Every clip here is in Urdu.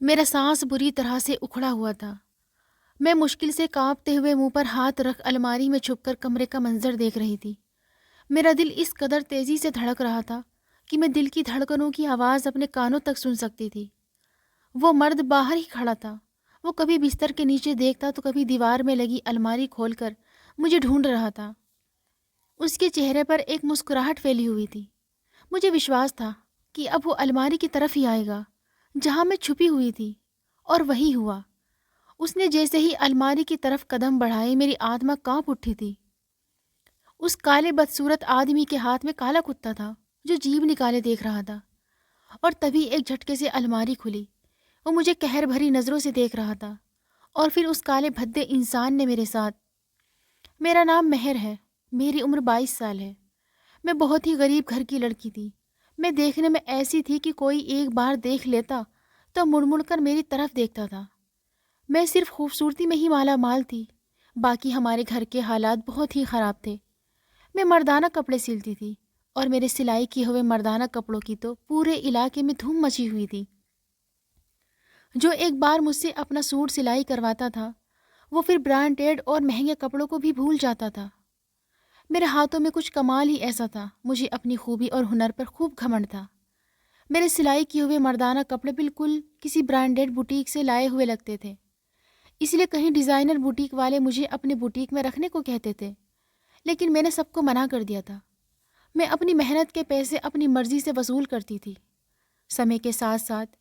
میرا سانس بری طرح سے اکھڑا ہوا تھا۔ میں مشکل سے کانپتے ہوئے منہ پر ہاتھ رکھ الماری میں چھپ کر کمرے کا منظر دیکھ رہی تھی۔ میرا دل اس قدر تیزی سے دھڑک رہا تھا کہ میں دل کی دھڑکنوں کی آواز اپنے کانوں تک سن سکتی تھی۔ وہ مرد باہر ہی کھڑا تھا۔ وہ کبھی بستر کے نیچے دیکھتا تو کبھی دیوار میں لگی الماری کھول کر مجھے ڈھونڈ رہا تھا۔ اس کے چہرے پر ایک مسکراہٹ پھیلی ہوئی تھی۔ مجھے وشواس تھا کہ اب وہ الماری کی طرف ہی آئے گا جہاں میں چھپی ہوئی تھی، اور وہی ہوا۔ اس نے جیسے ہی الماری کی طرف قدم بڑھائے میری آتما کانپ اٹھی تھی۔ اس کالے بدصورت آدمی کے ہاتھ میں کالا کتا تھا جو جیب نکالے دیکھ رہا تھا، اور تبھی ایک جھٹکے سے الماری کھلی۔ وہ مجھے قہر بھری نظروں سے دیکھ رہا تھا، اور پھر اس کالے بھدے انسان نے میرے ساتھ۔ میرا نام مہر ہے، میری عمر 22 سال ہے۔ میں بہت ہی غریب گھر کی لڑکی تھی۔ میں دیکھنے میں ایسی تھی کہ کوئی ایک بار دیکھ لیتا تو مڑ مڑ کر میری طرف دیکھتا تھا۔ میں صرف خوبصورتی میں ہی مالا مال تھی، باقی ہمارے گھر کے حالات بہت ہی خراب تھے۔ میں مردانہ کپڑے سلتی تھی، اور میرے سلائی کیے ہوئے مردانہ کپڑوں کی تو پورے علاقے میں دھوم مچی ہوئی تھی۔ جو ایک بار مجھ سے اپنا سوٹ سلائی کرواتا تھا وہ پھر برانڈیڈ اور مہنگے کپڑوں کو بھی بھول جاتا تھا۔ میرے ہاتھوں میں کچھ کمال ہی ایسا تھا، مجھے اپنی خوبی اور ہنر پر خوب گھمنڈ تھا۔ میرے سلائی کیے ہوئے مردانہ کپڑے بالکل کسی برانڈیڈ بوٹیک سے لائے ہوئے لگتے تھے، اس لیے کہیں ڈیزائنر بوٹیک والے مجھے اپنے بوٹیک میں رکھنے کو کہتے تھے، لیکن میں نے سب کو منع کر دیا تھا۔ میں اپنی محنت کے پیسے اپنی مرضی سے وصول کرتی تھی۔ سمے کے ساتھ ساتھ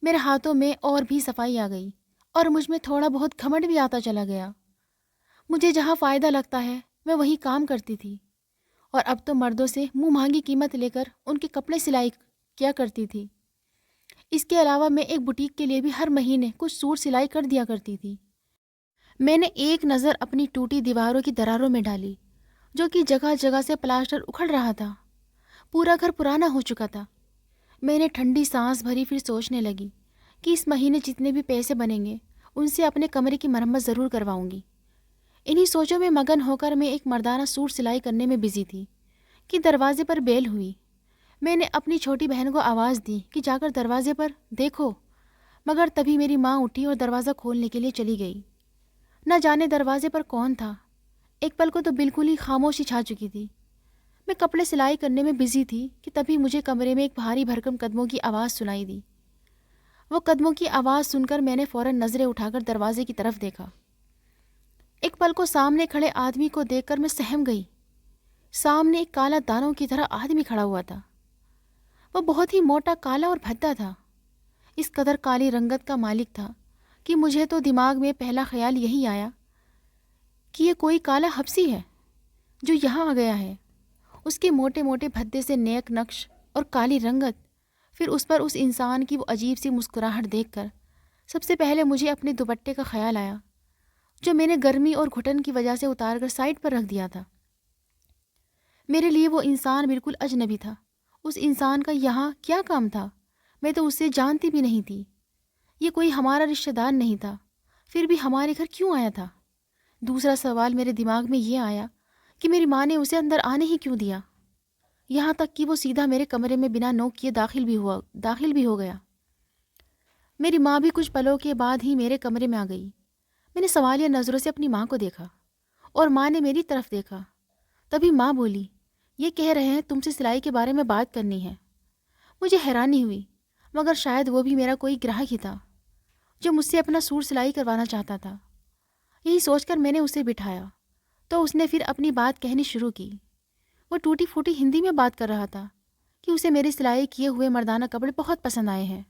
میرے ہاتھوں میں اور بھی صفائی آ گئی، اور مجھ میں تھوڑا بہت گھمنڈ بھی آتا چلا گیا۔ مجھے جہاں فائدہ لگتا ہے میں وہی کام کرتی تھی، اور اب تو مردوں سے منہ مانگی قیمت لے کر ان کے کپڑے سلائی کیا کرتی تھی۔ اس کے علاوہ میں ایک بوٹیک کے لیے بھی ہر مہینے کچھ سوٹ سلائی کر دیا کرتی تھی۔ میں نے ایک نظر اپنی ٹوٹی دیواروں کی دراروں میں ڈالی، جو کہ جگہ جگہ سے پلاسٹر اکھڑ رہا تھا۔ پورا گھر پرانا ہو چکا تھا۔ میں نے ٹھنڈی سانس بھری، پھر سوچنے لگی کہ اس مہینے جتنے بھی پیسے بنیں گے ان سے اپنے کمرے کی مرمت ضرور کرواؤں گی۔ انہی سوچوں میں مگن ہو کر میں ایک مردانہ سوٹ سلائی کرنے میں بزی تھی کہ دروازے پر بیل ہوئی۔ میں نے اپنی چھوٹی بہن کو آواز دی کہ جا کر دروازے پر دیکھو، مگر تبھی میری ماں اٹھی اور دروازہ کھولنے کے لیے چلی گئی۔ نہ جانے دروازے پر کون تھا۔ ایک پل کو تو بالکل ہی خاموشی چھا چکی تھی۔ میں کپڑے سلائی کرنے میں بزی تھی کہ تبھی مجھے کمرے میں ایک بھاری بھرکم قدموں کی آواز سنائی دی۔ وہ قدموں کی آواز سن کر میں نے فوراً نظریں اٹھا کر دروازے کی طرف دیکھا۔ ایک پل کو سامنے کھڑے آدمی کو دیکھ کر میں سہم گئی۔ سامنے ایک کالا دانوں کی طرح آدمی کھڑا ہوا تھا۔ وہ بہت ہی موٹا، کالا اور بھدا تھا۔ اس قدر کالی رنگت کا مالک تھا کہ مجھے تو دماغ میں پہلا خیال یہی آیا کہ یہ کوئی کالا حبشی ہے جو یہاں آ گیا ہے۔ اس کے موٹے موٹے بھدے سے نیک نقش اور کالی رنگت، پھر اس پر اس انسان کی وہ عجیب سی مسکراہٹ دیکھ کر سب سے پہلے مجھے اپنے دوپٹے کا خیال آیا، جو میں نے گرمی اور گھٹن کی وجہ سے اتار کر سائڈ پر رکھ دیا تھا۔ میرے لیے وہ انسان بالکل اجنبی تھا۔ اس انسان کا یہاں کیا کام تھا؟ میں تو اسے جانتی بھی نہیں تھی۔ یہ کوئی ہمارا رشتہ دار نہیں تھا، پھر بھی ہمارے گھر کیوں آیا تھا؟ دوسرا سوال میرے دماغ میں یہ آیا کہ میری ماں نے اسے اندر آنے ہی کیوں دیا، یہاں تک کہ وہ سیدھا میرے کمرے میں بنا نوک کیے داخل بھی ہو گیا۔ میری ماں بھی کچھ پلوں کے بعد ہی میرے کمرے میں آ گئی۔ میں نے سوالیہ نظروں سے اپنی ماں کو دیکھا، اور ماں نے میری طرف دیکھا۔ تبھی ماں بولی، یہ کہہ رہے ہیں تم سے سلائی کے بارے میں بات کرنی ہے۔ مجھے حیرانی ہوئی، مگر شاید وہ بھی میرا کوئی گراہک ہی تھا جو مجھ سے اپنا سوٹ سلائی کروانا چاہتا تھا۔ یہی سوچ کر میں نے اسے بٹھایا تو اس نے پھر اپنی بات کہنی شروع کی۔ وہ ٹوٹی پھوٹی ہندی میں بات کر رہا تھا کہ اسے میری سلائی کیے ہوئے مردانہ کپڑے بہت پسند آئے ہیں۔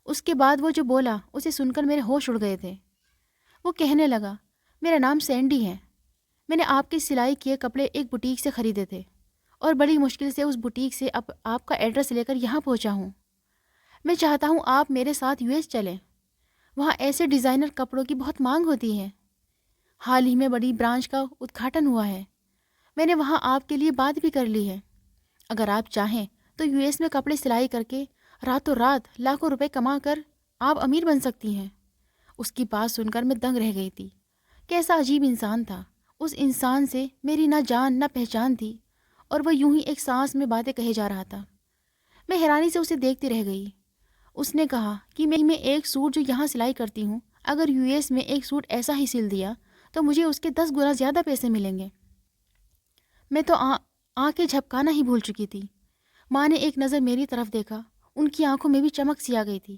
اس کے بعد وہ جو بولا اسے سن کر میرے ہوش اڑ گئے تھے۔ وہ کہنے لگا، میرا نام سینڈی ہے، میں نے آپ کے سلائی کیے کپڑے ایک بوٹیک سے خریدے تھے، اور بڑی مشکل سے اس بوٹیک سے اب آپ کا ایڈریس لے کر یہاں پہنچا ہوں۔ میں چاہتا ہوں آپ میرے ساتھ US چلیں، وہاں ایسے ڈیزائنر کپڑوں کی بہت مانگ ہوتی ہے۔ حال ہی میں بڑی برانچ کا ادگھاٹن ہوا ہے، میں نے وہاں آپ کے لیے بات بھی کر لی ہے۔ اگر آپ چاہیں تو US میں کپڑے سلائی کر کے راتوں رات لاکھوں روپے کما کر آپ امیر بن سکتی ہیں۔ اس کی بات سن کر میں دنگ رہ گئی تھی۔ کیسا عجیب انسان تھا۔ اس انسان سے میری نہ جان نہ پہچان تھی، اور وہ یوں ہی ایک سانس میں باتیں کہے جا رہا تھا۔ میں حیرانی سے اسے دیکھتی رہ گئی۔ اس نے کہا کہ میں ایک سوٹ جو یہاں سلائی کرتی ہوں، اگر US میں ایک سوٹ ایسا ہی سل دیا تو مجھے اس کے 10 گنا زیادہ پیسے ملیں گے۔ میں تو آنکھیں جھپکانا ہی بھول چکی تھی۔ ماں نے ایک نظر میری طرف دیکھا، ان کی آنکھوں میں بھی چمک سی آ گئی تھی۔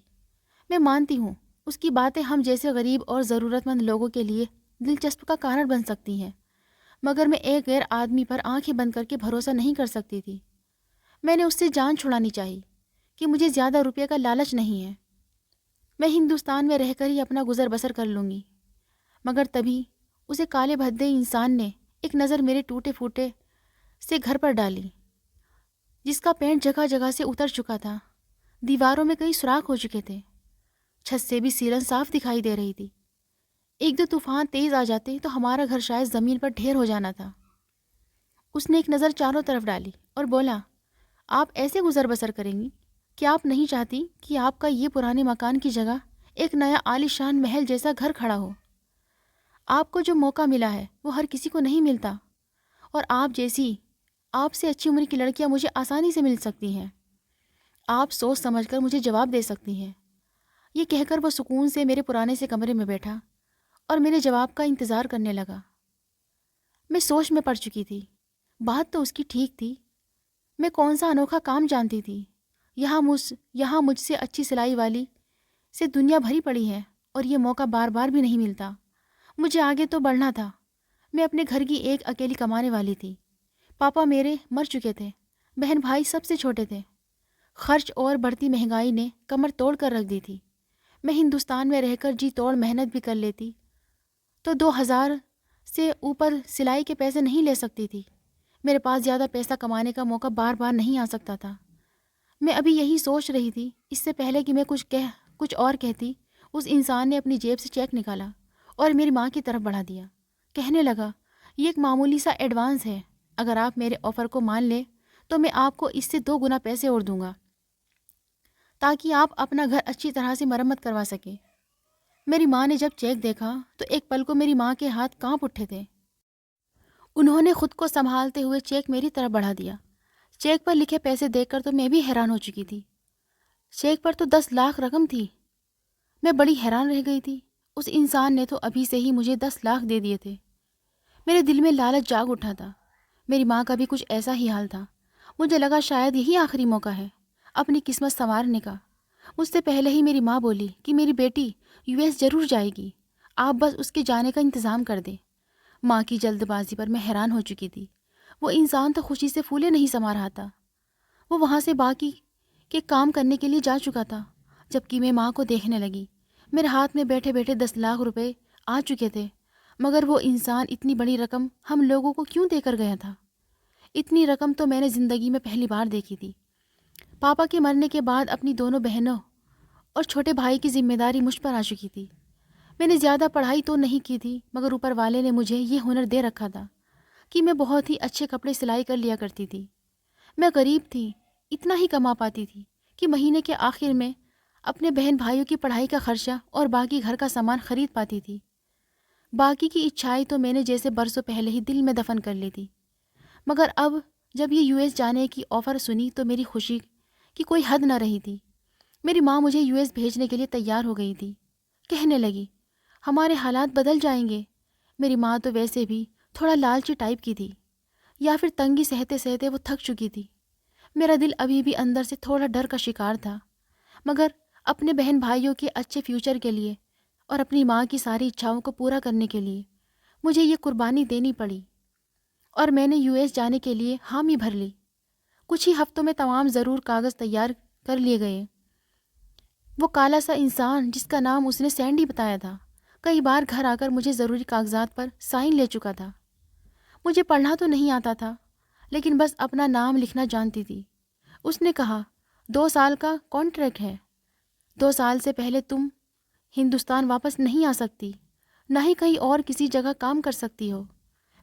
میں مانتی ہوں اس کی باتیں ہم جیسے غریب اور ضرورت مند لوگوں کے لیے دلچسپ کا کارن بن سکتی ہیں، مگر میں ایک غیر آدمی پر آنکھیں بند کر کے بھروسہ نہیں کر سکتی تھی۔ میں نے اس سے جان چھڑانی چاہی کہ مجھے زیادہ روپے کا لالچ نہیں ہے، میں ہندوستان میں رہ کر ہی اپنا گزر بسر کر لوں گی۔ مگر تبھی اسے کالے بھدے انسان نے ایک نظر میرے ٹوٹے پھوٹے سے گھر پر ڈالی، جس کا پینٹ جگہ جگہ سے اتر چکا تھا، دیواروں میں کئی سوراخ ہو چکے تھے، چھت سے بھی سیلن صاف دکھائی دے رہی تھی۔ ایک دو طوفان تیز آ جاتے تو ہمارا گھر شاید زمین پر ڈھیر ہو جانا تھا۔ اس نے ایک نظر چاروں طرف ڈالی اور بولا، آپ ایسے گزر بسر کریں گی؟ کیا آپ نہیں چاہتی کہ آپ کا یہ پرانے مکان کی جگہ ایک نیا عالی شان محل جیسا گھر کھڑا ہو؟ آپ کو جو موقع ملا ہے وہ ہر کسی کو نہیں ملتا، اور آپ سے اچھی عمر کی لڑکیاں مجھے آسانی سے مل سکتی ہیں۔ آپ سوچ سمجھ کر مجھے جواب دے سکتی ہیں۔ یہ کہہ کر وہ سکون سے میرے پرانے سے کمرے میں بیٹھا اور میرے جواب کا انتظار کرنے لگا۔ میں سوچ میں پڑ چکی تھی۔ بات تو اس کی ٹھیک تھی۔ میں کون سا انوکھا کام جانتی تھی؟ یہاں مجھ سے اچھی سلائی والی سے دنیا بھری پڑی ہے، اور یہ موقع بار بار بھی نہیں ملتا۔ مجھے آگے تو بڑھنا تھا۔ میں اپنے گھر کی ایک اکیلی کمانے والی تھی۔ پاپا میرے مر چکے تھے، بہن بھائی سب سے چھوٹے تھے۔ خرچ اور بڑھتی مہنگائی نے کمر توڑ کر رکھ دی تھی۔ میں ہندوستان میں رہ کر جی توڑ محنت بھی کر لیتی تو 2000 سے اوپر سلائی کے پیسے نہیں لے سکتی تھی۔ میرے پاس زیادہ پیسہ کمانے کا موقع بار بار نہیں آ سکتا تھا۔ میں ابھی یہی سوچ رہی تھی، اس سے پہلے کہ میں کچھ اور کہتی، اس انسان نے اپنی جیب سے چیک نکالا اور میری ماں کی طرف بڑھا دیا۔ کہنے لگا، یہ ایک معمولی سا ایڈوانس ہے، اگر آپ میرے آفر کو مان لیں تو میں آپ کو اس سے 2 گنا پیسے اور دوں گا، تاکہ آپ اپنا گھر اچھی طرح سے مرمت کروا سکیں۔ میری ماں نے جب چیک دیکھا تو ایک پل کو میری ماں کے ہاتھ کانپ اٹھے تھے۔ انہوں نے خود کو سنبھالتے ہوئے چیک میری طرف بڑھا دیا۔ چیک پر لکھے پیسے دیکھ کر تو میں بھی حیران ہو چکی تھی۔ چیک پر تو 10 لاکھ رقم تھی۔ میں بڑی حیران رہ گئی تھی۔ اس انسان نے تو ابھی سے ہی مجھے 10 لاکھ دے دیے تھے۔ میرے دل میں لالچ جاگ اٹھا تھا۔ میری ماں کا بھی کچھ ایسا ہی حال تھا۔ مجھے لگا شاید یہی آخری موقع ہے اپنی قسمت سنوارنے کا۔ مجھ سے پہلے ہی میری ماں بولی کہ میری بیٹی US ضرور جائے گی، آپ بس اس کے جانے کا انتظام کر دیں۔ ماں کی جلد بازی پر میں حیران ہو چکی تھی۔ وہ انسان تو خوشی سے پھولے نہیں سما رہا تھا۔ وہ وہاں سے باقی کے کام کرنے کے لیے جا چکا تھا۔ جبکہ میں ماں کو دیکھنے لگی، میرے ہاتھ میں بیٹھے بیٹھے 10 لاکھ روپے آ چکے تھے، مگر وہ انسان اتنی بڑی رقم ہم لوگوں کو کیوں دے کر گیا تھا؟ اتنی رقم تو میں نے زندگی میں پہلی بار دیکھی تھی۔ پاپا کے مرنے کے بعد اپنی دونوں بہنوں اور چھوٹے بھائی کی ذمہ داری مجھ پر آ چکی تھی۔ میں نے زیادہ پڑھائی تو نہیں کی تھی، مگر اوپر والے نے مجھے یہ ہنر دے رکھا تھا کہ میں بہت ہی اچھے کپڑے سلائی کر لیا کرتی تھی۔ میں غریب تھی، اتنا ہی کما پاتی تھی کہ مہینے کے آخر میں اپنے بہن بھائیوں کی پڑھائی کا خرچہ اور باقی گھر کا سامان خرید پاتی تھی۔ باقی کی اچھائی تو میں نے جیسے برسوں پہلے ہی دل میں دفن کر لی تھی۔ مگر اب جب یہ US جانے کی آفر سنی تو میری خوشی کی کوئی حد نہ رہی تھی۔ میری ماں مجھے US بھیجنے کے لیے تیار ہو گئی تھی۔ کہنے لگی، ہمارے حالات بدل جائیں گے۔ میری ماں تو ویسے بھی تھوڑا لالچی ٹائپ کی تھی، یا پھر تنگی سہتے سہتے وہ تھک چکی تھی۔ میرا دل ابھی بھی اندر سے تھوڑا ڈر کا شکار تھا، مگر اپنے بہن بھائیوں کے اچھے فیوچر کے لیے اور اپنی ماں کی ساری اچھاؤں کو پورا کرنے کے لیے مجھے یہ قربانی دینی پڑی، اور میں نے US جانے کے لیے حامی بھر لی۔ کچھ ہی ہفتوں میں تمام ضرور کاغذ تیار کر لیے گئے۔ وہ کالا سا انسان جس کا نام اس نے سینڈی بتایا تھا، کئی بار گھر آ کر مجھے ضروری کاغذات پر سائن لے چکا تھا۔ مجھے پڑھنا تو نہیں آتا تھا، لیکن بس اپنا نام لکھنا جانتی تھی۔ اس نے کہا، 2 سال کا کانٹریکٹ ہے، 2 سال سے پہلے تم ہندوستان واپس نہیں آ سکتی، نہ ہی کہیں اور کسی جگہ کام کر سکتی ہو۔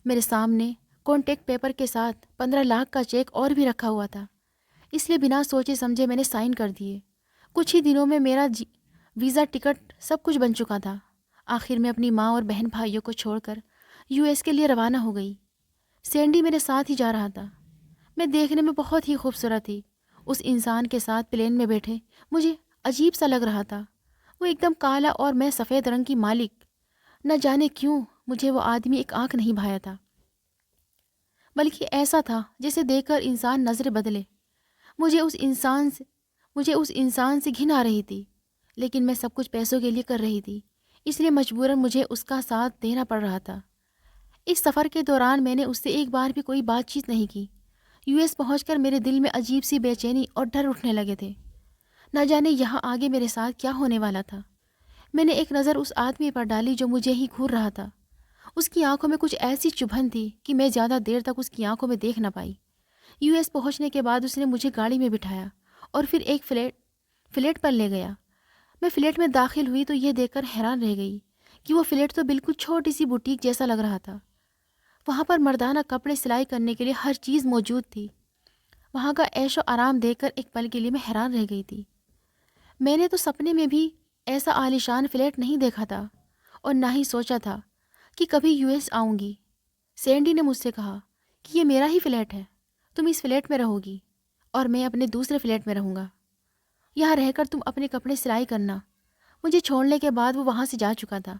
میرے سامنے کانٹیکٹ پیپر کے ساتھ 15 لاکھ کا چیک اور بھی رکھا ہوا تھا، اس لیے بنا سوچے سمجھے میں نے سائن کر دیے۔ کچھ ہی دنوں میں میرا ویزا، ٹکٹ سب کچھ بن چکا تھا۔ آخر میں اپنی ماں اور بہن بھائیوں کو چھوڑ کر US کے لیے روانہ ہو گئی۔ سینڈی میرے ساتھ ہی جا رہا تھا۔ میں دیکھنے میں بہت ہی خوبصورت تھی۔ اس انسان کے ساتھ پلین میں بیٹھے مجھے عجیب سا لگ رہا تھا۔ وہ ایک دم کالا اور میں سفید رنگ کی مالک۔ نہ جانے کیوں مجھے وہ آدمی ایک آنکھ نہیں بھایا تھا، بلکہ ایسا تھا جسے دیکھ کر انسان نظر بدلے۔ مجھے اس انسان سے گھن آ رہی تھی، لیکن میں سب کچھ پیسوں کے لیے کر رہی تھی، اس لیے مجبوراً مجھے اس کا ساتھ دینا پڑ رہا تھا۔ اس سفر کے دوران میں نے اس سے ایک بار بھی کوئی بات چیت نہیں کی۔ یو ایس پہنچ کر میرے دل میں عجیب سی بے چینی اور ڈر اٹھنے لگے تھے۔ نہ جانے یہاں آگے میرے ساتھ کیا ہونے والا تھا۔ میں نے ایک نظر اس آدمی پر ڈالی جو مجھے ہی گھور رہا تھا۔ اس کی آنکھوں میں کچھ ایسی چبھن تھی کہ میں زیادہ دیر تک اس کی آنکھوں میں دیکھ نہ پائی۔ یو ایس پہنچنے کے بعد اس نے مجھے گاڑی میں بٹھایا اور پھر ایک فلیٹ پر لے گیا۔ میں فلیٹ میں داخل ہوئی تو یہ دیکھ کر حیران رہ گئی کہ وہ فلیٹ تو بالکل چھوٹی سی بوٹیک جیسا لگ رہا تھا۔ وہاں پر مردانہ کپڑے سلائی کرنے کے لیے ہر چیز موجود تھی۔ وہاں کا عیش و آرام دیکھ کر ایک پل کے لیے میں حیران رہ گئی تھی۔ میں نے تو سپنے میں بھی ایسا عالیشان فلیٹ نہیں دیکھا تھا اور نہ ہی سوچا تھا کہ کبھی یو ایس آؤں گی۔ سینڈی نے مجھ سے کہا کہ یہ میرا ہی فلیٹ ہے، تم اس فلیٹ میں رہو گی اور میں اپنے دوسرے فلیٹ میں رہوں گا۔ یہاں رہ کر تم اپنے کپڑے سلائی کرنا۔ مجھے چھوڑنے کے بعد وہ وہاں سے جا چکا تھا۔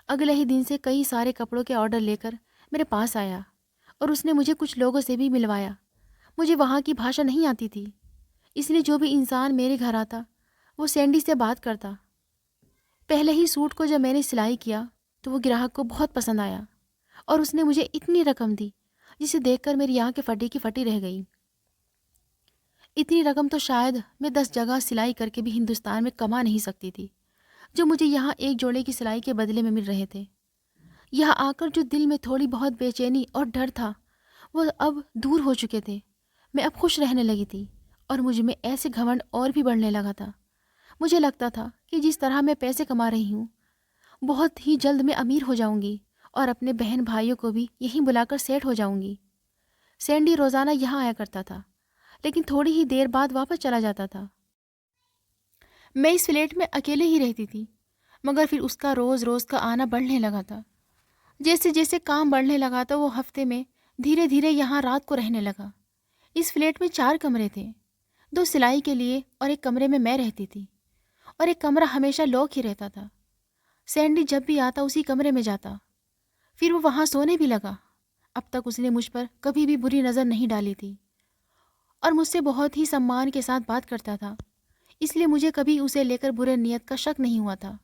اگلے ہی دن سے کئی سارے کپڑوں کے آرڈر لے کر میرے پاس آیا اور اس نے مجھے کچھ لوگوں سے بھی ملوایا۔ مجھے وہاں کی بھاشا نہیں آتی تھی، اس لیے جو بھی انسان میرے گھر آتا وہ سینڈی سے بات کرتا۔ پہلے ہی سوٹ کو جب میں نے سلائی کیا تو وہ گراہک کو بہت پسند آیا اور اس نے مجھے اتنی رقم دی جسے دیکھ کر میری آنکھیں پھٹی کی پھٹی رہ گئی۔ اتنی رقم تو شاید میں 10 جگہ سلائی کر کے بھی ہندوستان میں کما نہیں سکتی تھی، جو مجھے یہاں ایک جوڑے کی سلائی کے بدلے میں مل رہے تھے۔ یہاں آ کر جو دل میں تھوڑی بہت بے چینی اور ڈر تھا وہ اب دور ہو چکے تھے۔ میں اب خوش رہنے لگی تھی اور مجھ میں ایسے گھمنڈ اور بھی بڑھنے لگا تھا۔ مجھے لگتا تھا کہ جس طرح میں پیسے کما رہی ہوں بہت ہی جلد میں امیر ہو جاؤں گی اور اپنے بہن بھائیوں کو بھی یہیں بلا کر سیٹ ہو جاؤں گی۔ سینڈی روزانہ یہاں آیا کرتا تھا، لیکن تھوڑی ہی دیر بعد واپس چلا جاتا تھا۔ میں اس فلیٹ میں اکیلے ہی رہتی تھی، مگر پھر اس کا روز روز کا آنا بڑھنے لگا تھا۔ جیسے جیسے کام بڑھنے لگا تو وہ ہفتے میں دھیرے دھیرے یہاں رات کو رہنے لگا۔ اس فلیٹ میں 4 کمرے تھے، 2 سلائی کے لیے اور ایک کمرے میں رہتی تھی، اور ایک کمرہ ہمیشہ لاک ہی رہتا تھا۔ سینڈی جب بھی آتا اسی کمرے میں جاتا، پھر وہ وہاں سونے بھی لگا۔ اب تک اس نے مجھ پر کبھی بھی بری نظر نہیں ڈالی تھی اور مجھ سے بہت ہی سمان کے ساتھ بات کرتا تھا، اس لیے مجھے کبھی اسے لے کر برے نیت کا شک نہیں ہوا تھا۔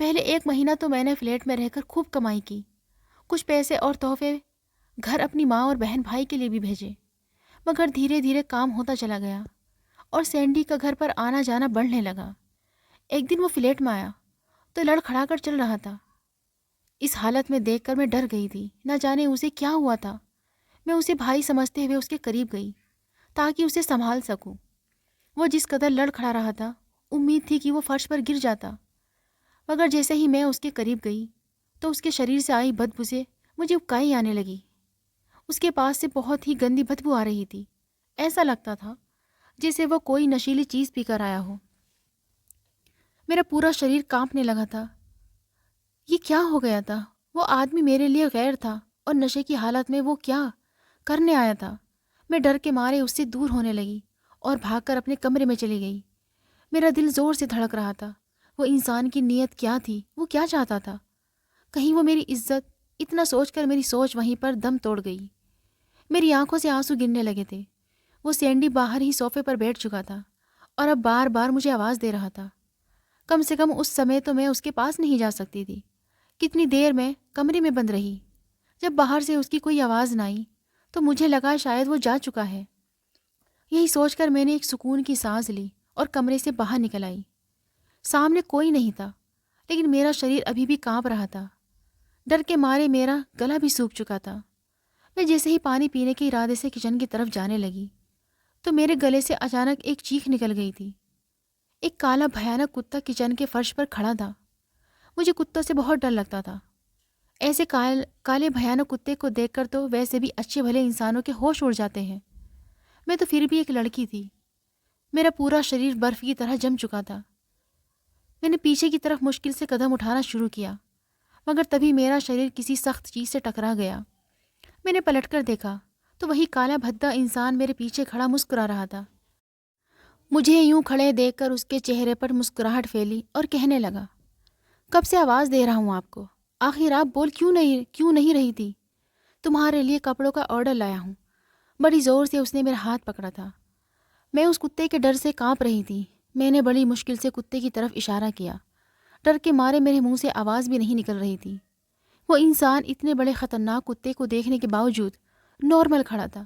پہلے 1 مہینہ تو میں نے فلیٹ میں رہ کر خوب کمائی کی، کچھ پیسے اور تحفے گھر اپنی ماں اور بہن بھائی کے لیے بھی بھیجے، مگر دھیرے دھیرے کام ہوتا چلا گیا اور سینڈی کا گھر پر آنا جانا بڑھنے لگا۔ ایک دن وہ فلیٹ میں آیا تو لڑکھڑا کر چل رہا تھا۔ اس حالت میں دیکھ کر میں ڈر گئی تھی، نہ جانے اسے کیا ہوا تھا۔ میں اسے بھائی سمجھتے ہوئے اس کے قریب گئی تاکہ اسے سنبھال سکوں۔ وہ جس قدر لڑکھڑا رہا تھا امید تھی کہ وہ فرش پر گر جاتا، مگر جیسے ہی میں اس کے قریب گئی تو اس کے شریر سے آئی بدبو سے مجھے اکائی آنے لگی۔ اس کے پاس سے بہت ہی گندی بدبو آ رہی تھی، ایسا لگتا تھا جیسے وہ کوئی نشیلی چیز پی کر آیا ہو۔ میرا پورا شریر کانپنے لگا تھا۔ یہ کیا ہو گیا تھا؟ وہ آدمی میرے لیے غیر تھا اور نشے کی حالت میں وہ کیا کرنے آیا تھا؟ میں ڈر کے مارے اس سے دور ہونے لگی اور بھاگ کر اپنے کمرے میں چلی گئی۔ میرا دل زور سے دھڑک رہا تھا۔ وہ انسان کی نیت کیا تھی؟ وہ کیا چاہتا تھا؟ کہیں وہ میری عزت؟ اتنا سوچ کر میری سوچ وہیں پر دم توڑ گئی۔ میری آنکھوں سے آنسو گرنے لگے تھے۔ وہ سینڈی باہر ہی صوفے پر بیٹھ چکا تھا اور اب بار بار مجھے آواز دے رہا تھا۔ کم سے کم اس سمے تو میں اس کے پاس نہیں جا سکتی تھی۔ کتنی دیر میں کمرے میں بند رہی۔ جب باہر سے اس کی کوئی آواز نہ آئی تو مجھے لگا شاید وہ جا چکا ہے۔ یہی سوچ کر میں نے ایک سکون کی سانس لی اور کمرے سے باہر نکل آئی۔ سامنے کوئی نہیں تھا، لیکن میرا شریر ابھی بھی کانپ رہا تھا۔ ڈر کے مارے میرا گلا بھی سوکھ چکا تھا۔ میں جیسے ہی پانی پینے کے ارادے سے کچن کی طرف جانے لگی تو میرے گلے سے اچانک ایک چیخ نکل گئی تھی۔ ایک کالا بھیانک کتا کچن کے فرش پر کھڑا تھا۔ مجھے کتوں سے بہت ڈر لگتا تھا۔ ایسے کالے بھیانک کتے کو دیکھ کر تو ویسے بھی اچھے بھلے انسانوں کے ہوش اڑ جاتے ہیں۔ میں تو پھر بھی ایک لڑکی تھی۔ میرا پورا شریر برف کی طرح جم چکا تھا۔ میں نے پیچھے کی طرف مشکل سے قدم اٹھانا شروع کیا، مگر تبھی میرا شریر کسی سخت چیز سے ٹکرا گیا۔ میں نے پلٹ کر دیکھا تو وہی کالا بھدا انسان میرے پیچھے کھڑا مسکرا رہا تھا۔ مجھے یوں کھڑے دیکھ کر اس کے چہرے پر مسکراہٹ پھیلی اور کہنے لگا، کب سے آواز دے رہا ہوں آپ کو، آخر آپ بول کیوں نہیں رہی تھی؟ تمہارے لیے کپڑوں کا آرڈر لایا ہوں۔ بڑی زور سے اس نے میرا ہاتھ پکڑا تھا۔ میں اس کتے کے ڈر سے کانپ رہی تھی۔ میں نے بڑی مشکل سے کتے کی طرف اشارہ کیا۔ ڈر کے مارے میرے منہ سے آواز بھی نہیں نکل رہی تھی۔ وہ انسان اتنے بڑے خطرناک کتے کو دیکھنے کے باوجود نارمل کھڑا تھا۔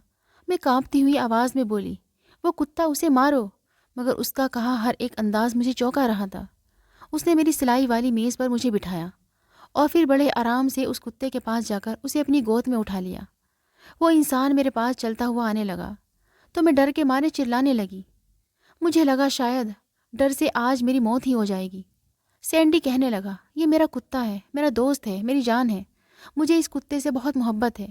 میں کانپتی ہوئی آواز میں بولی، وہ کتا، اسے مارو، مگر اس کا کہا ہر ایک انداز مجھے چونکا رہا تھا۔ اس نے میری سلائی والی میز پر مجھے بٹھایا اور پھر بڑے آرام سے اس کتے کے پاس جا کر اسے اپنی گود میں اٹھا لیا۔ وہ انسان میرے پاس چلتا ہوا آنے لگا تو میں ڈر کے مارے چلانے لگی۔ مجھے لگا شاید ڈر سے آج میری موت ہی ہو جائے گی۔ سینڈی کہنے لگا، یہ میرا کتا ہے، میرا دوست ہے، میری جان ہے، مجھے اس کتے سے بہت محبت ہے۔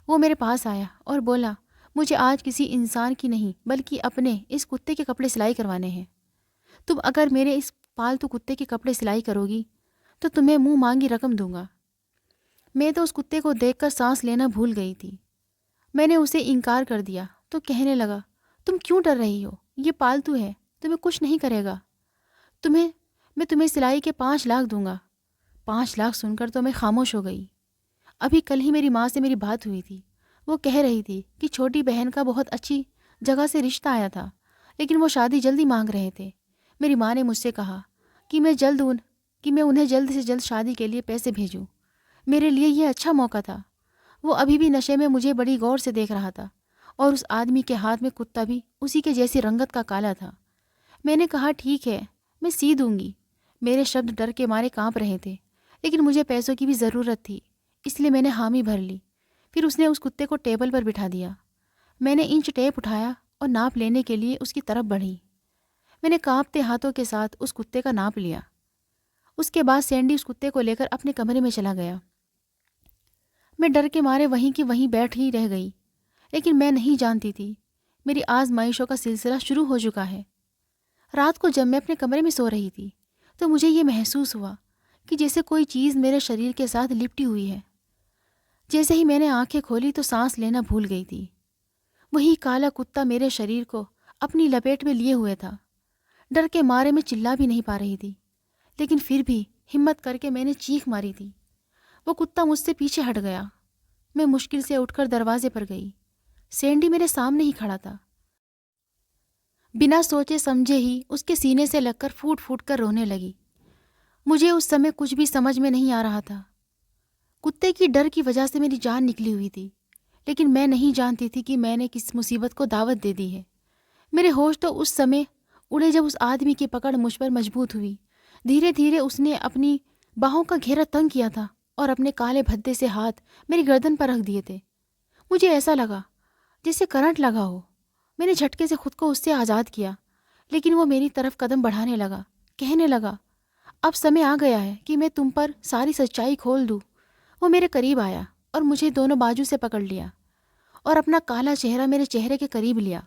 وہ میرے پاس آیا اور بولا، مجھے آج کسی انسان کی نہیں بلکہ اپنے اس کتے کے کپڑے سلائی کروانے ہیں۔ تم اگر میرے اس پالتو کتے کے کپڑے سلائی کرو گی تو تمہیں منہ مانگی رقم دوں گا۔ میں تو اس کتے کو دیکھ کر سانس لینا بھول گئی تھی۔ میں نے اسے انکار کر دیا تو کہنے لگا، تم کیوں ڈر رہی ہو؟ یہ پالتو ہے، تمہیں کچھ نہیں کرے گا۔ میں تمہیں سلائی کے 5 لاکھ دوں گا۔ 5 لاکھ سن کر تو میں خاموش ہو گئی۔ ابھی کل ہی میری ماں سے میری بات ہوئی تھی۔ وہ کہہ رہی تھی کہ چھوٹی بہن کا بہت اچھی جگہ سے رشتہ آیا تھا، لیکن وہ شادی جلدی مانگ رہے تھے۔ میری ماں نے مجھ سے کہا کہ میں انہیں جلد سے جلد شادی کے لیے پیسے بھیجوں۔ میرے لیے یہ اچھا موقع تھا۔ وہ ابھی بھی نشے میں مجھے بڑی غور سے دیکھ رہا تھا اور اس آدمی کے ہاتھ میں کتا بھی اسی کے جیسی رنگت کا کالا تھا۔ میں نے کہا، ٹھیک ہے، میں سی دوں گی۔ میرے شبد ڈر کے مارے کانپ رہے تھے، لیکن مجھے پیسوں کی بھی ضرورت تھی، اس لیے میں نے حامی بھر لی۔ پھر اس نے اس کتے کو ٹیبل پر بٹھا دیا۔ میں نے انچ ٹیپ اٹھایا اور ناپ لینے کے لیے اس کی طرف بڑھی۔ میں نے کانپتے ہاتھوں کے ساتھ اس کتے کا ناپ لیا۔ اس کے بعد سینڈی اس کتے کو لے کر اپنے کمرے میں چلا گیا۔ میں ڈر کے مارے وہیں کی وہیں بیٹھ ہی رہ گئی، لیکن میں نہیں جانتی تھی میری آزمائشوں کا سلسلہ شروع ہو چکا ہے۔ رات کو جب میں اپنے کمرے میں سو رہی تھی تو مجھے یہ محسوس ہوا کہ جیسے کوئی چیز میرے شریر کے ساتھ لپٹی ہوئی ہے۔ جیسے ہی میں نے آنکھیں کھولی تو سانس لینا بھول گئی تھی۔ وہی کالا کتا میرے شریر کو اپنی لپیٹ میں لیے ہوئے تھا۔ ڈر کے مارے میں چلا بھی نہیں پا رہی تھی، لیکن پھر بھی ہمت کر کے میں نے چیخ ماری تھی۔ وہ کتا مجھ سے پیچھے ہٹ گیا۔ میں مشکل سے اٹھ کر دروازے پر گئی۔ سینڈی میرے سامنے ہی کھڑا تھا۔ بنا سوچے سمجھے ہی اس کے سینے سے لگ کر پھوٹ پھوٹ کر رونے لگی۔ مجھے اس سمے کچھ بھی سمجھ میں نہیں آ رہا تھا۔ کتے کی ڈر کی وجہ سے میری جان نکلی ہوئی تھی، لیکن میں نہیں جانتی تھی کہ میں نے کس مصیبت کو دعوت دے دی ہے۔ میرے ہوش تو اس سمے اڑے جب اس آدمی کی پکڑ مجھ پر مضبوط ہوئی۔ دھیرے دھیرے اس نے اپنی باہوں کا گھیرا تنگ کیا تھا اور اپنے کالے بھدے سے ہاتھ میری گردن پر رکھ دیے تھے۔ مجھے ایسا لگا جیسے کرنٹ لگا ہو۔ میں نے جھٹکے سے خود کو اس سے آزاد کیا، لیکن وہ میری طرف قدم بڑھانے لگا، کہنے لگا، اب سمے آ گیا ہے کہ میں تم پر ساری سچائی کھول دوں۔ وہ میرے قریب آیا اور مجھے دونوں بازو سے پکڑ لیا اور اپنا کالا چہرہ میرے چہرے کے قریب لیا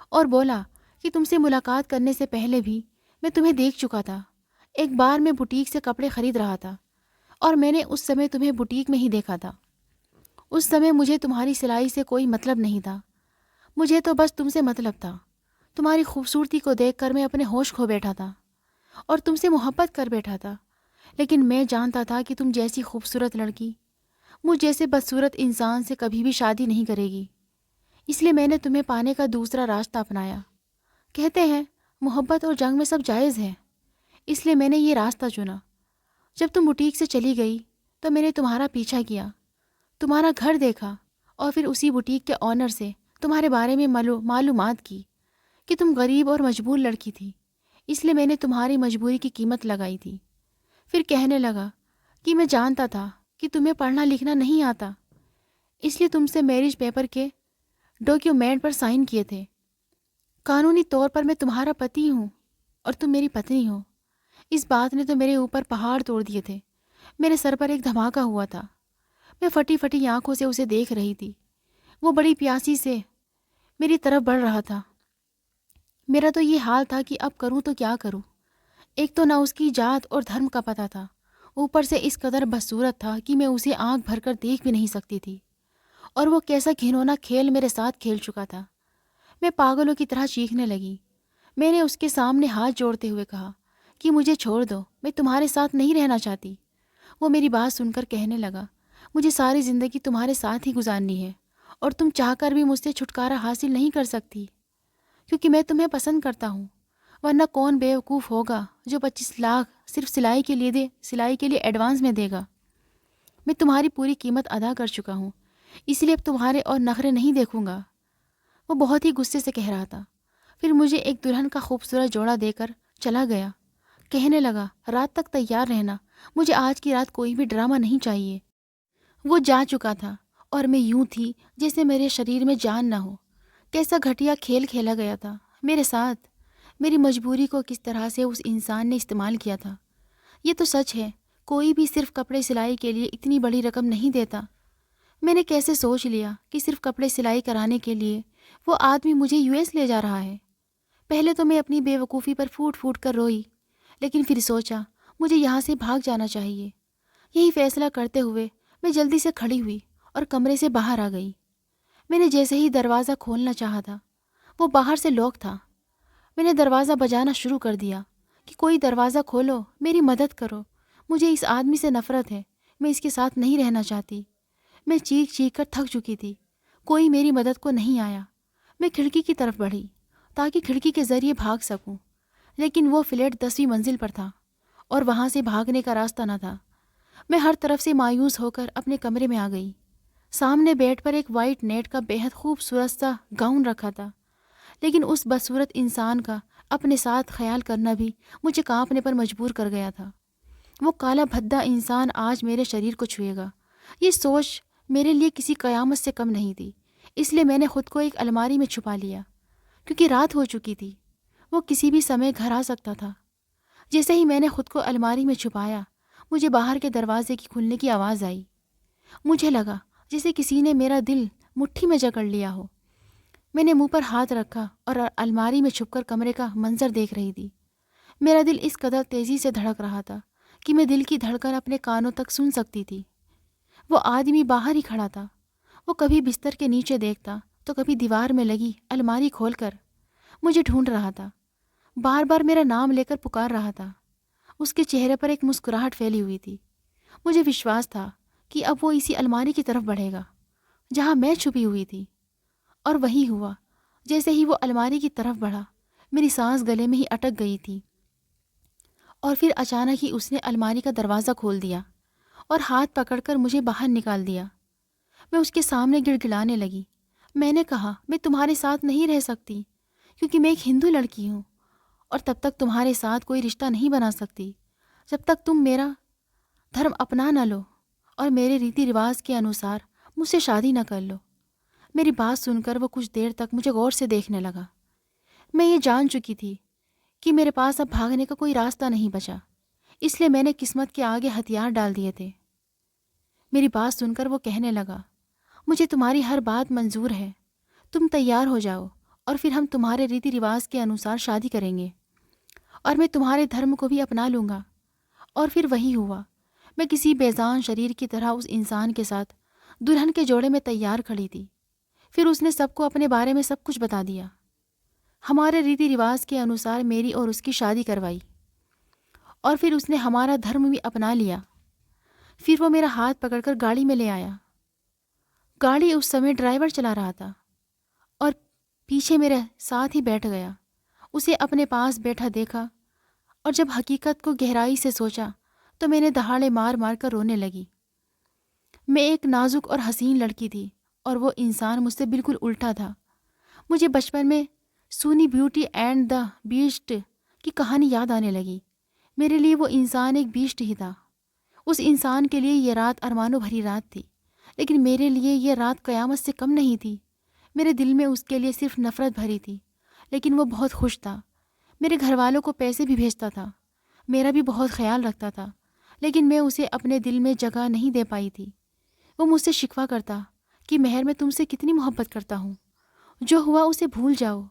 اور بولا کہ تم سے ملاقات کرنے سے پہلے بھی میں تمہیں دیکھ چکا تھا۔ ایک بار میں بوٹیک سے کپڑے خرید رہا تھا اور میں نے اس سمے تمہیں بوٹیک میں ہی دیکھا تھا۔ اس سمے مجھے تمہاری سلائی سے کوئی مطلب نہیں تھا، مجھے تو بس تم سے مطلب تھا۔ تمہاری خوبصورتی کو دیکھ کر میں اپنے ہوش کھو بیٹھا تھا اور تم سے محبت کر بیٹھا تھا، لیکن میں جانتا تھا کہ تم جیسی خوبصورت لڑکی مجھ جیسے بدصورت انسان سے کبھی بھی شادی نہیں کرے گی، اس لیے میں نے تمہیں پانے کا دوسرا راستہ اپنایا۔ کہتے ہیں محبت اور جنگ میں سب جائز ہے، اس لیے میں نے یہ راستہ چنا۔ جب تم بوٹیک سے چلی گئی تو میں نے تمہارا پیچھا کیا، تمہارا گھر دیکھا اور پھر اسی بوٹیک کے آنر سے تمہارے بارے میں معلومات کی کہ تم غریب اور مجبور لڑکی تھی، اس لیے میں نے تمہاری مجبوری کی قیمت لگائی تھی۔ پھر کہنے لگا کہ میں جانتا تھا کہ تمہیں پڑھنا لکھنا نہیں آتا، اس لیے تم سے میرج پیپر کے ڈاکیومنٹ پر سائن کیے تھے۔ قانونی طور پر میں تمہارا پتی ہوں اور تم میری پتنی ہو۔ اس بات نے تو میرے اوپر پہاڑ توڑ دیے تھے۔ میرے سر پر ایک دھماکہ ہوا تھا۔ میں پھٹی پھٹی آنکھوں سے اسے دیکھ رہی تھی۔ وہ بڑی پیاسی سے میری طرف بڑھ رہا تھا۔ میرا تو یہ حال تھا کہ اب کروں تو کیا کروں۔ ایک تو نہ اس کی ذات اور دھرم کا پتہ تھا، اوپر سے اس قدر بدصورت تھا کہ میں اسے آنکھ بھر کر دیکھ بھی نہیں سکتی تھی، اور وہ کیسا گھنونا کھیل میرے ساتھ کھیل چکا تھا۔ میں پاگلوں کی طرح چیخنے لگی۔ میں نے اس کے سامنے ہاتھ جوڑتے ہوئے کہا کہ مجھے چھوڑ دو، میں تمہارے ساتھ نہیں رہنا چاہتی۔ وہ میری بات سن کر کہنے لگا، مجھے ساری زندگی تمہارے ساتھ ہی گزارنی ہے اور تم چاہ کر بھی مجھ سے چھٹکارا حاصل نہیں کر سکتی، کیونکہ میں تمہیں پسند کرتا ہوں۔ ورنہ کون بیوقوف ہوگا جو 25 لاکھ صرف سلائی کے لیے ایڈوانس میں دے گا؟ میں تمہاری پوری قیمت ادا کر چکا ہوں، اس لیے اب تمہارے اور نخرے نہیں دیکھوں گا۔ وہ بہت ہی غصے سے کہہ رہا تھا، پھر مجھے ایک دلہن کا خوبصورت جوڑا دے کر چلا گیا۔ کہنے لگا، رات تک تیار رہنا، مجھے آج کی رات کوئی بھی ڈرامہ نہیں چاہیے۔ وہ جا چکا تھا اور میں یوں تھی جیسے میرے شریر میں جان نہ ہو۔ کیسا گھٹیا کھیل کھیلا گیا تھا میرے ساتھ، میری مجبوری کو کس طرح سے اس انسان نے استعمال کیا تھا۔ یہ تو سچ ہے، کوئی بھی صرف کپڑے سلائی کے لیے اتنی بڑی رقم نہیں دیتا۔ میں نے کیسے سوچ لیا کہ صرف کپڑے سلائی کرانے کے لیے وہ آدمی مجھے US لے جا رہا ہے۔ پہلے تو میں اپنی بے وقوفی پر پھوٹ پھوٹ کر روئی، لیکن پھر سوچا مجھے یہاں سے بھاگ جانا چاہیے۔ یہی فیصلہ کرتے ہوئے میں جلدی سے کھڑی ہوئی اور کمرے سے باہر آ گئی۔ میں نے جیسے ہی دروازہ کھولنا چاہا تھا، وہ باہر سے لاک تھا۔ میں نے دروازہ بجانا شروع کر دیا کہ کوئی دروازہ کھولو، میری مدد کرو، مجھے اس آدمی سے نفرت ہے، میں اس کے ساتھ نہیں رہنا چاہتی۔ میں چیخ چیخ کر تھک چکی تھی، کوئی میری مدد کو نہیں آیا۔ میں کھڑکی کی طرف بڑھی تاکہ کھڑکی کے ذریعے بھاگ سکوں، لیکن وہ فلیٹ 10ویں منزل پر تھا اور وہاں سے بھاگنے کا راستہ نہ تھا۔ میں ہر طرف سے مایوس ہو کر اپنے کمرے میں آ گئی۔ سامنے بیڈ پر ایک وائٹ نیٹ کا بےحد خوبصورت سا گاؤن رکھا تھا، لیکن اس بدصورت انسان کا اپنے ساتھ خیال کرنا بھی مجھے کانپنے پر مجبور کر گیا تھا۔ وہ کالا بھدا انسان آج میرے شریر کو چھوئے گا، یہ سوچ میرے لیے کسی قیامت سے کم نہیں تھی۔ اس لیے میں نے خود کو ایک الماری میں چھپا لیا، کیونکہ رات ہو چکی تھی، وہ کسی بھی سمے گھر آ سکتا تھا۔ جیسے ہی میں نے خود کو الماری میں چھپایا، مجھے باہر کے دروازے کی کھلنے کی آواز آئی۔ مجھے لگا جیسے کسی نے میرا دل مٹھی میں جکڑ لیا ہو۔ میں نے منہ پر ہاتھ رکھا اور الماری میں چھپ کر کمرے کا منظر دیکھ رہی تھی۔ میرا دل اس قدر تیزی سے دھڑک رہا تھا کہ میں دل کی دھڑکن اپنے کانوں تک سن سکتی تھی۔ وہ آدمی باہر ہی کھڑا تھا، وہ کبھی بستر کے نیچے دیکھتا تو کبھی دیوار میں لگی الماری کھول کر مجھے ڈھونڈ رہا تھا، بار بار میرا نام لے کر پکار رہا تھا۔ اس کے چہرے پر ایک مسکراہٹ پھیلی ہوئی تھی۔ مجھے وشواس تھا کہ اب وہ اسی الماری کی طرف بڑھے گا جہاں میں چھپی ہوئی تھی، اور وہی ہوا۔ جیسے ہی وہ الماری کی طرف بڑھا، میری سانس گلے میں ہی اٹک گئی تھی، اور پھر اچانک ہی اس نے الماری کا دروازہ کھول دیا اور ہاتھ پکڑ کر مجھے باہر نکال دیا۔ میں اس کے سامنے گڑ گڑانے لگی۔ میں نے کہا، میں تمہارے ساتھ نہیں رہ سکتی، کیونکہ میں ایک ہندو لڑکی ہوں، اور تب تک تمہارے ساتھ کوئی رشتہ نہیں بنا سکتی جب تک تم میرا دھرم اپنا نہ لو اور میرے ریتی رواج کے انوسار مجھ سے شادی نہ کر لو۔ میری بات سن کر وہ کچھ دیر تک مجھے غور سے دیکھنے لگا۔ میں یہ جان چکی تھی کہ میرے پاس اب بھاگنے کا کوئی راستہ نہیں بچا، اس لیے میں نے قسمت کے آگے ہتھیار ڈال دیے تھے۔ میری بات سن کر وہ کہنے لگا، مجھے تمہاری ہر بات منظور ہے، تم تیار ہو جاؤ اور پھر ہم تمہارے ریتی رواج کے انوسار شادی کریں گے، اور میں تمہارے دھرم کو بھی اپنا لوں گا۔ اور پھر وہی ہوا۔ میں کسی بیجان شریر کی طرح اس انسان کے ساتھ دلہن کے جوڑے میں تیار کھڑی تھی۔ پھر اس نے سب کو اپنے بارے میں سب کچھ بتا دیا۔ ہمارے ریتی رواج کے انوسار میری اور اس کی شادی کروائی، اور پھر اس نے ہمارا دھرم بھی اپنا لیا۔ پھر وہ میرا ہاتھ پکڑ کر گاڑی میں لے آیا۔ گاڑی اس سمے ڈرائیور چلا رہا تھا اور پیچھے میرے ساتھ ہی بیٹھ گیا۔ اسے اپنے پاس بیٹھا دیکھا، اور جب حقیقت کو گہرائی سے سوچا تو میں نے دہاڑے مار مار کر رونے لگی۔ میں ایک نازک اور حسین لڑکی تھی، اور وہ انسان مجھ سے بالکل الٹا تھا۔ مجھے بچپن میں سونی بیوٹی اینڈ دا بیسٹ کی کہانی یاد آنے لگی۔ میرے لیے وہ انسان ایک بیسٹ ہی تھا۔ اس انسان کے لیے یہ رات ارمانوں بھری رات تھی، لیکن میرے لیے یہ رات قیامت سے کم نہیں تھی۔ میرے دل میں اس کے لیے صرف نفرت بھری تھی، لیکن وہ بہت خوش تھا۔ میرے گھر والوں کو پیسے بھی بھیجتا تھا، میرا بھی بہت خیال رکھتا تھا، لیکن میں اسے اپنے دل میں جگہ نہیں دے پائی تھی۔ وہ مجھ سے شکوہ کرتا کہ مہر میں تم سے کتنی محبت کرتا ہوں، جو ہوا اسے بھول جاؤ،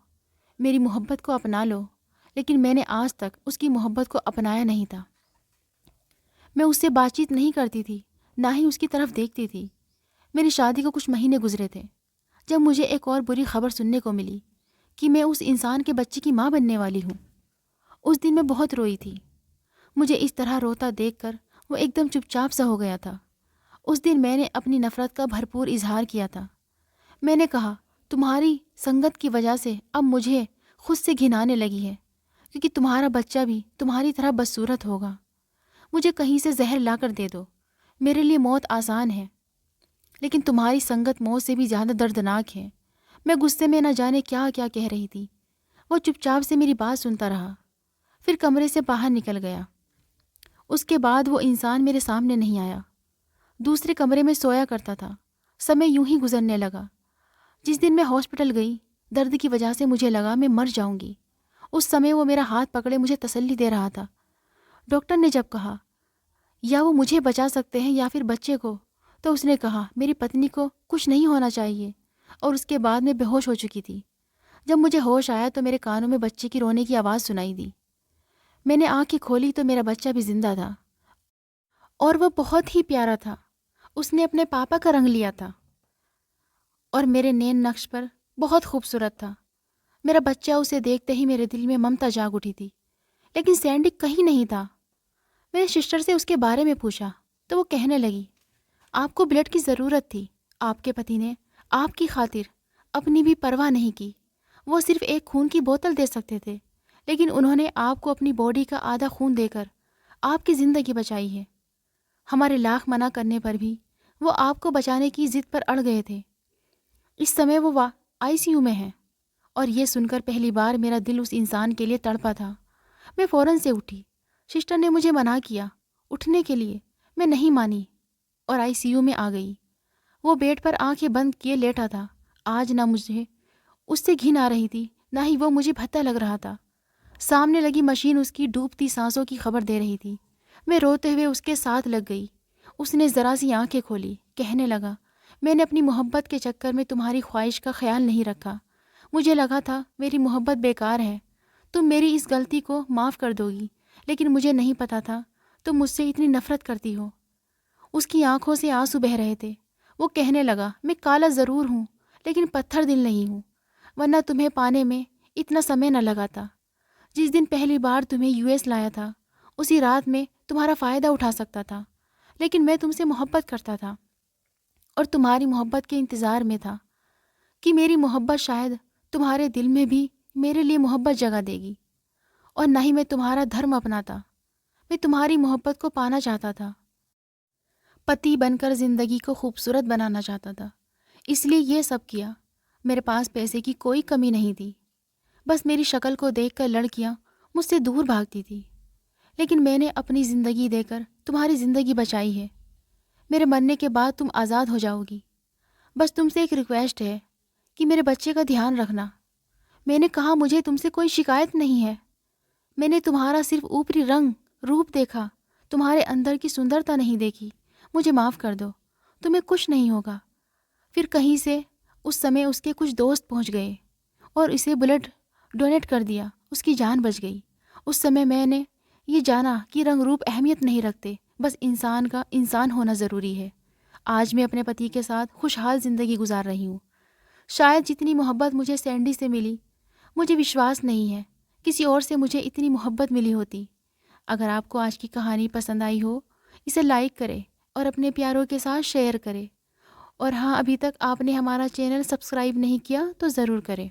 میری محبت کو اپنا لو، لیکن میں نے آج تک اس کی محبت کو اپنایا نہیں تھا۔ میں اس سے بات چیت نہیں کرتی تھی، نہ ہی اس کی طرف دیکھتی تھی۔ میری شادی کو کچھ مہینے گزرے تھے جب مجھے ایک اور بری خبر سننے کو ملی کہ میں اس انسان کے بچے کی ماں بننے والی ہوں۔ اس دن میں بہت روئی تھی۔ مجھے اس طرح روتا دیکھ کر وہ ایک دم چپ چاپ سا ہو گیا تھا۔ اس دن میں نے اپنی نفرت کا بھرپور اظہار کیا تھا۔ میں نے کہا، تمہاری سنگت کی وجہ سے اب مجھے خود سے گھن آنے لگی ہے، کیونکہ تمہارا بچہ بھی تمہاری طرح بدصورت ہوگا۔ مجھے کہیں سے زہر لا کر دے دو، میرے لیے موت آسان ہے، لیکن تمہاری سنگت موت سے بھی زیادہ دردناک ہے۔ میں غصے میں نہ جانے کیا کیا کہہ رہی تھی۔ وہ چپ چاپ سے میری بات سنتا رہا، پھر کمرے سے باہر نکل گیا۔ اس کے بعد وہ انسان میرے سامنے نہیں آیا۔ دوسرے کمرے میں سویا کرتا تھا۔ سمے یوں ہی گزرنے لگا۔ جس دن میں ہاسپٹل گئی، درد کی وجہ سے مجھے لگا میں مر جاؤں گی۔ اس سمے وہ میرا ہاتھ پکڑے مجھے تسلی دے رہا تھا۔ ڈاکٹر نے جب کہا یا وہ مجھے بچا سکتے ہیں یا پھر بچے کو، تو اس نے کہا میری پتنی کو کچھ نہیں ہونا چاہیے، اور اس کے بعد میں بے ہوش ہو چکی تھی۔ جب مجھے ہوش آیا تو میرے کانوں میں بچے کی رونے کی آواز سنائی دی۔ میں نے آنکھیں کھولی تو میرا بچہ بھی زندہ تھا، اور وہ بہت ہی پیارا تھا۔ اس نے اپنے پاپا کا رنگ لیا تھا اور میرے نین نقش پر بہت خوبصورت تھا۔ میرا بچہ اسے دیکھتے ہی میرے دل میں ممتا جاگ اٹھی تھی، لیکن سینڈی کہیں نہیں تھا۔ میں نے سسٹر سے اس کے بارے میں پوچھا تو وہ کہنے لگی، آپ کو بلڈ کی ضرورت تھی۔ آپ کے پتی نے آپ کی خاطر اپنی بھی پرواہ نہیں کی۔ وہ صرف ایک خون کی بوتل دے سکتے تھے، لیکن انہوں نے آپ کو اپنی باڈی کا آدھا خون دے کر آپ کی زندگی بچائی ہے۔ ہمارے لاکھ منع کرنے پر بھی وہ آپ کو بچانے کی ضد پر اڑ گئے تھے۔ اس سمے وہ ICU میں ہیں۔ اور یہ سن کر پہلی بار میرا دل اس انسان کے لیے تڑپا تھا۔ میں فوراً سے اٹھی۔ سسٹر نے مجھے منع کیا اٹھنے کے لیے، میں نہیں مانی اور ICU میں آ گئی۔ وہ بیڈ پر آنکھیں بند کیے لیٹا تھا۔ آج نہ مجھے اس سے گھن آ رہی تھی، نہ ہی وہ مجھے بھدا لگ رہا تھا۔ سامنے لگی مشین اس کی ڈوبتی سانسوں کی خبر دے رہی تھی۔ میں روتے ہوئے اس کے ساتھ لگ گئی۔ اس نے ذرا سی آنکھیں کھولی، کہنے لگا، میں نے اپنی محبت کے چکر میں تمہاری خواہش کا خیال نہیں رکھا۔ مجھے لگا تھا میری محبت بیکار ہے، تم میری اس غلطی کو معاف کر دو گی، لیکن مجھے نہیں پتا تھا تم مجھ سے اتنی نفرت کرتی ہو۔ اس کی آنکھوں سے آنسو بہہ رہے تھے۔ وہ کہنے لگا، میں کالا ضرور ہوں لیکن پتھر دل نہیں ہوں، ورنہ تمہیں پانے میں اتنا سمے نہ لگاتا۔ جس دن پہلی بار تمہیں US لایا تھا، اسی رات میں تمہارا فائدہ اٹھا سکتا تھا، لیکن میں تم سے محبت کرتا تھا اور تمہاری محبت کے انتظار میں تھا کہ میری محبت شاید تمہارے دل میں بھی میرے لیے محبت جگہ دے گی۔ اور نہ ہی میں تمہارا دھرم اپناتا، میں تمہاری محبت کو پانا چاہتا تھا، پتی بن کر زندگی کو خوبصورت بنانا چاہتا تھا، اس لیے یہ سب کیا۔ میرے پاس پیسے کی کوئی کمی نہیں تھی، بس میری شکل کو دیکھ کر لڑکیاں مجھ سے دور بھاگتی تھی، لیکن میں نے اپنی زندگی دے کر تمہاری زندگی بچائی ہے۔ میرے مرنے کے بعد تم آزاد ہو جاؤ گی۔ بس تم سے ایک ریکویسٹ ہے کہ میرے بچے کا دھیان رکھنا۔ میں نے کہا مجھے تم سے کوئی شکایت نہیں ہے، میں نے تمہارا صرف اوپری رنگ روپ دیکھا، تمہارے اندر کی سندرتا نہیں دیکھی۔ مجھے معاف کر دو، تمہیں کچھ نہیں ہوگا۔ پھر کہیں سے اس سمے اس کے کچھ دوست پہنچ گئے اور اسے بلڈ ڈونیٹ کر دیا، اس کی جان بچ گئی۔ اس سمے میں نے یہ جانا کہ رنگ روپ اہمیت نہیں رکھتے، بس انسان کا انسان ہونا ضروری ہے۔ آج میں اپنے پتی کے ساتھ خوشحال زندگی گزار رہی ہوں۔ شاید جتنی محبت مجھے سینڈی سے ملی، مجھے وشواس نہیں ہے کسی اور سے مجھے اتنی محبت ملی ہوتی۔ اگر آپ کو آج کی کہانی پسند آئی ہو، اسے لائک کرے اور اپنے پیاروں کے ساتھ شیئر کرے۔ اور ہاں، ابھی تک آپ نے ہمارا چینل سبسکرائب نہیں کیا تو ضرور کریں۔